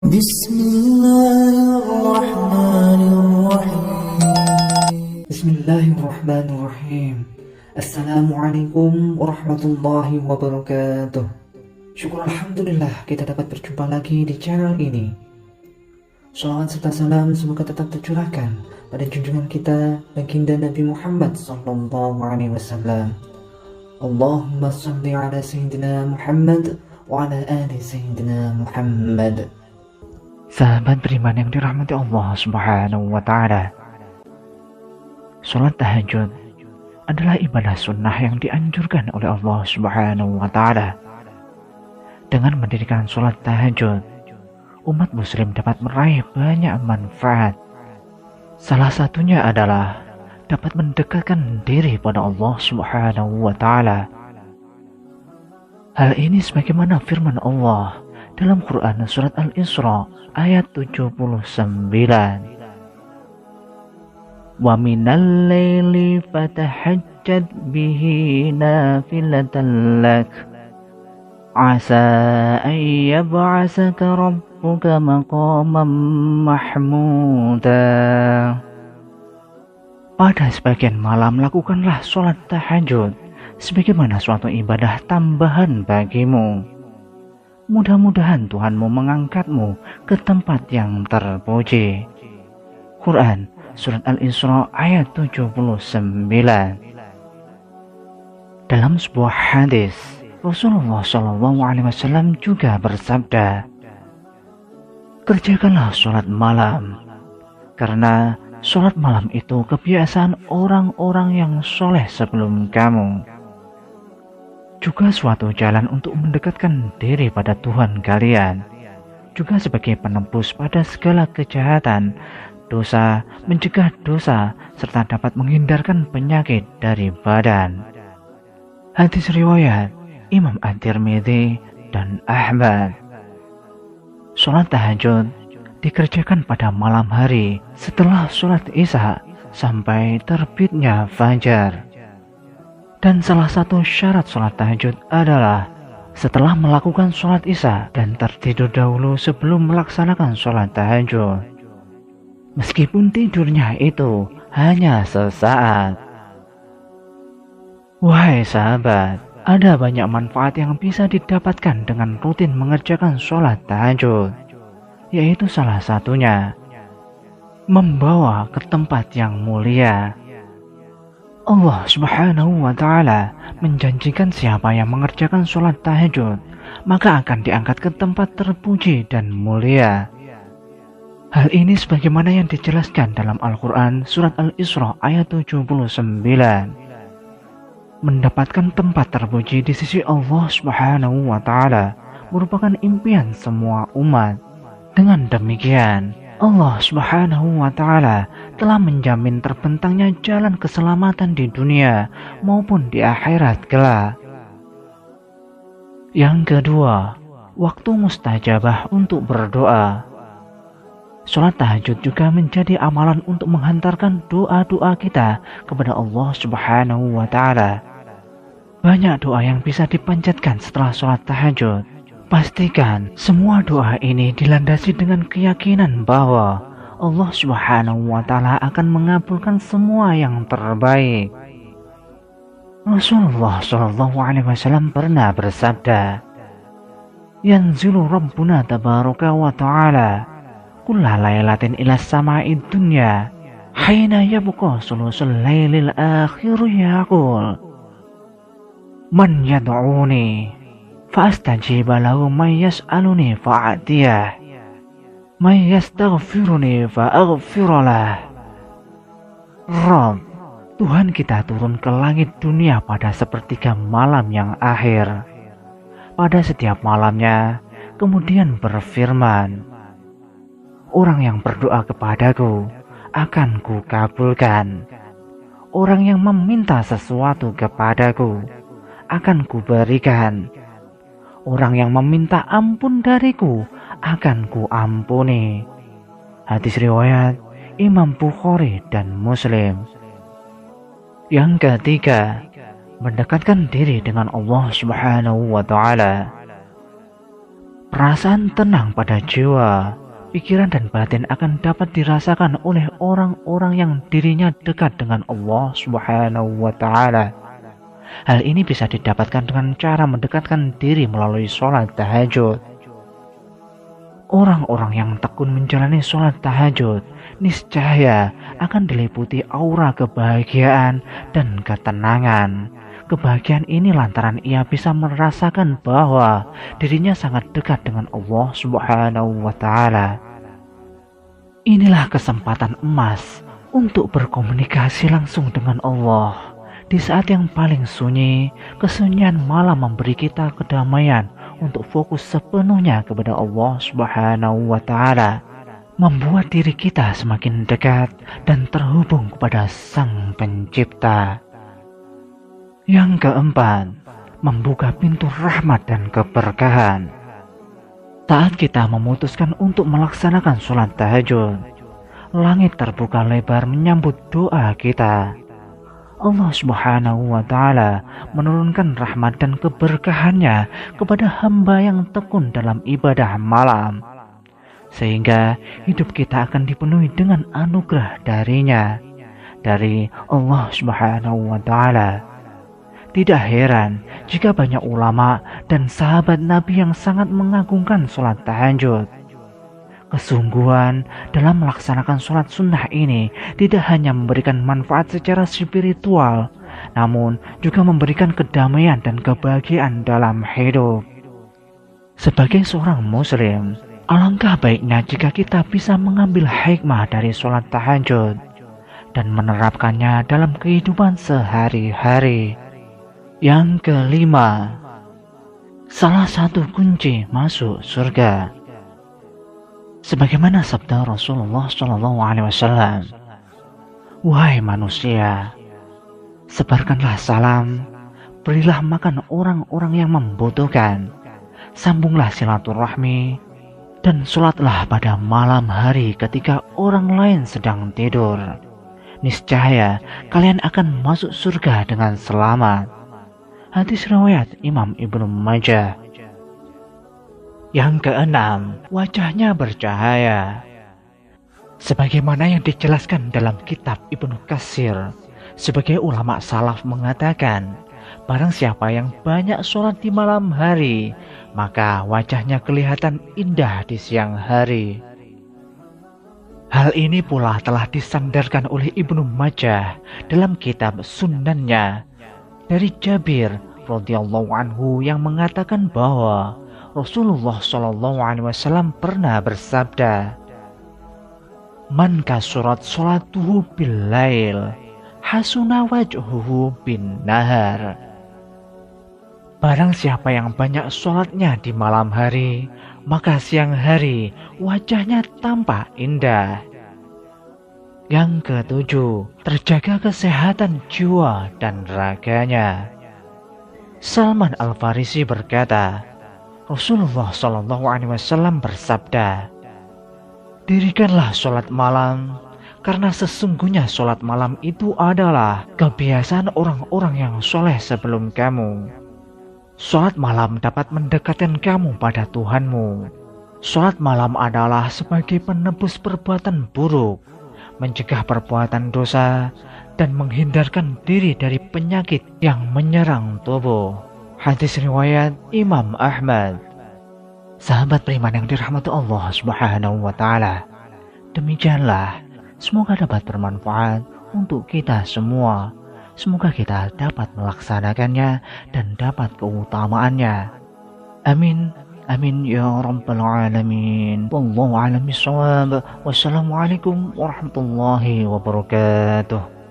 بسم الله الرحمن الرحيم بسم الله الرحمن الرحيم. Assalamualaikum warahmatullahi wabarakatuh. Syukur Alhamdulillah kita dapat berjumpa lagi di channel ini. Salawat serta salam semoga tetap tercurahkan pada junjungan kita baginda Nabi Muhammad sallallahu alaihi wasallam. Allahumma shalli ala sayyidina Muhammad wa ala ali sayyidina Muhammad. Sahabat beriman yang dirahmati Allah Subhanahu wa taala. Salat tahajud adalah ibadah sunnah yang dianjurkan oleh Allah Subhanahu wa taala. Dengan mendirikan salat tahajud, umat muslim dapat meraih banyak manfaat. Salah satunya adalah dapat mendekatkan diri pada Allah Subhanahu wa taala. Hal ini sebagaimana firman Allah dalam Quran surat Al-Isra ayat 79. Wa minal laili fatahajjad bihi nafilatan lak asa an yab'asaka rabbuka maqaman mahmuda. Pada sebagian malam lakukanlah sholat tahajud sebagaimana suatu ibadah tambahan bagimu. Mudah-mudahan Tuhanmu mengangkatmu ke tempat yang terpuji. Quran Surat Al-Isra ayat 79. Dalam sebuah hadis, Rasulullah SAW juga bersabda, kerjakanlah sholat malam, karena sholat malam itu kebiasaan orang-orang yang soleh sebelum kamu. Juga suatu jalan untuk mendekatkan diri pada Tuhan kalian, juga sebagai penembus pada segala kejahatan, dosa, mencegah dosa, serta dapat menghindarkan penyakit dari badan. Hadis riwayat Imam At-Tirmidzi dan Ahmad. Sholat tahajud dikerjakan pada malam hari setelah sholat isya sampai terbitnya fajar. Dan salah satu syarat sholat tahajud adalah setelah melakukan sholat isya dan tertidur dahulu sebelum melaksanakan sholat tahajud. Meskipun tidurnya itu hanya sesaat. Wahai sahabat, ada banyak manfaat yang bisa didapatkan dengan rutin mengerjakan sholat tahajud, yaitu salah satunya membawa ke tempat yang mulia. Allah Subhanahu wa taala menjanjikan siapa yang mengerjakan sholat tahajud maka akan diangkat ke tempat terpuji dan mulia. Hal ini sebagaimana yang dijelaskan dalam Al-Quran surat Al-Isra ayat 79. Mendapatkan tempat terpuji di sisi Allah Subhanahu wa taala merupakan impian semua umat. Dengan demikian, Allah Subhanahu wa taala telah menjamin terbentangnya jalan keselamatan di dunia maupun di akhirat kelak. Yang kedua, waktu mustajabah untuk berdoa. Sholat tahajud juga menjadi amalan untuk menghantarkan doa-doa kita kepada Allah Subhanahu wa taala. Banyak doa yang bisa dipanjatkan setelah sholat tahajud. Pastikan semua doa ini dilandasi dengan keyakinan bahwa Allah Subhanahu wa taala akan mengabulkan semua yang terbaik. Rasulullah sallallahu alaihi wasallam pernah bersabda, "Yanzilu Rabbuna tabaraka wa ta'ala kulla lailatin ila sama'id dunya hina yabqa sulusul lailil akhir yaqul man yad'uni fa'astajiba lahu man yas'aluni fa'atiyah man yastaghfiruni fa'aghfiralah." Rabb, Tuhan kita turun ke langit dunia pada sepertiga malam yang akhir. Pada setiap malamnya, kemudian berfirman, orang yang berdoa kepadaku akan kukabulkan. Orang yang meminta sesuatu kepadaku akan kuberikan. Orang yang meminta ampun dariku akan kuampuni. Hadis riwayat Imam Bukhari dan Muslim. Yang ketiga, mendekatkan diri dengan Allah Subhanahu wa taala. Perasaan tenang pada jiwa, pikiran dan batin akan dapat dirasakan oleh orang-orang yang dirinya dekat dengan Allah Subhanahu wa Ta'ala. Hal ini bisa didapatkan dengan cara mendekatkan diri melalui sholat tahajud. Orang-orang yang tekun menjalani sholat tahajud niscaya akan diliputi aura kebahagiaan dan ketenangan. Kebahagiaan ini lantaran ia bisa merasakan bahwa dirinya sangat dekat dengan Allah Subhanahu wa Ta'ala. Inilah kesempatan emas untuk berkomunikasi langsung dengan Allah. Di saat yang paling sunyi, kesunyian malam memberi kita kedamaian untuk fokus sepenuhnya kepada Allah Subhanahu wa Ta'ala, membuat diri kita semakin dekat dan terhubung kepada Sang Pencipta. Yang keempat, membuka pintu rahmat dan keberkahan. Saat kita memutuskan untuk melaksanakan sholat tahajud, langit terbuka lebar menyambut doa kita. Allah Subhanahu wa Ta'ala menurunkan rahmat dan keberkahannya kepada hamba yang tekun dalam ibadah malam, sehingga hidup kita akan dipenuhi dengan anugerah darinya, dari Allah Subhanahu wa Ta'ala. Tidak heran jika banyak ulama dan sahabat Nabi yang sangat mengagungkan sholat tahajud. Kesungguhan dalam melaksanakan sholat sunnah ini tidak hanya memberikan manfaat secara spiritual, namun juga memberikan kedamaian dan kebahagiaan dalam hidup. Sebagai seorang muslim, alangkah baiknya jika kita bisa mengambil hikmah dari sholat tahajud dan menerapkannya dalam kehidupan sehari-hari. Yang kelima, salah satu kunci masuk surga. Sebagaimana sabda Rasulullah SAW, "Wahai manusia, sebarkanlah salam, berilah makan orang-orang yang membutuhkan, sambunglah silaturahmi, dan sholatlah pada malam hari ketika orang lain sedang tidur. Niscaya kalian akan masuk surga dengan selamat." Hadis riwayat Imam Ibnu Majah. Yang keenam, wajahnya bercahaya. Sebagaimana yang dijelaskan dalam kitab Ibnu Katsir, sebagai ulama salaf mengatakan, barang siapa yang banyak sholat di malam hari, maka wajahnya kelihatan indah di siang hari. Hal ini pula telah disandarkan oleh Ibnu Majah dalam kitab Sunannya dari Jabir radhiyallahu anhu yang mengatakan bahwa Rasulullah SAW pernah bersabda, "Man kasurat sholatuhu bil lail, hasuna wajhuhu bin nahar." Barang siapa yang banyak sholatnya di malam hari, maka siang hari wajahnya tampak indah. Yang ketujuh, terjaga kesehatan jiwa dan raganya. Salman Al-Farisi berkata, Rasulullah SAW bersabda, "Dirikanlah sholat malam, karena sesungguhnya sholat malam itu adalah kebiasaan orang-orang yang soleh sebelum kamu. Sholat malam dapat mendekatkan kamu pada Tuhanmu. Sholat malam adalah sebagai penebus perbuatan buruk, mencegah perbuatan dosa, dan menghindarkan diri dari penyakit yang menyerang tubuh." Hadis riwayat Imam Ahmad. Sahabat beriman yang dirahmati Allah Subhanahu wa Ta'ala, demikianlah, semoga dapat bermanfaat untuk kita semua. Semoga kita dapat melaksanakannya dan dapat keutamaannya. Amin. Amin ya rabbal alamin. Wallahu a'lam bishawab. Wassalamualaikum warahmatullahi wabarakatuh.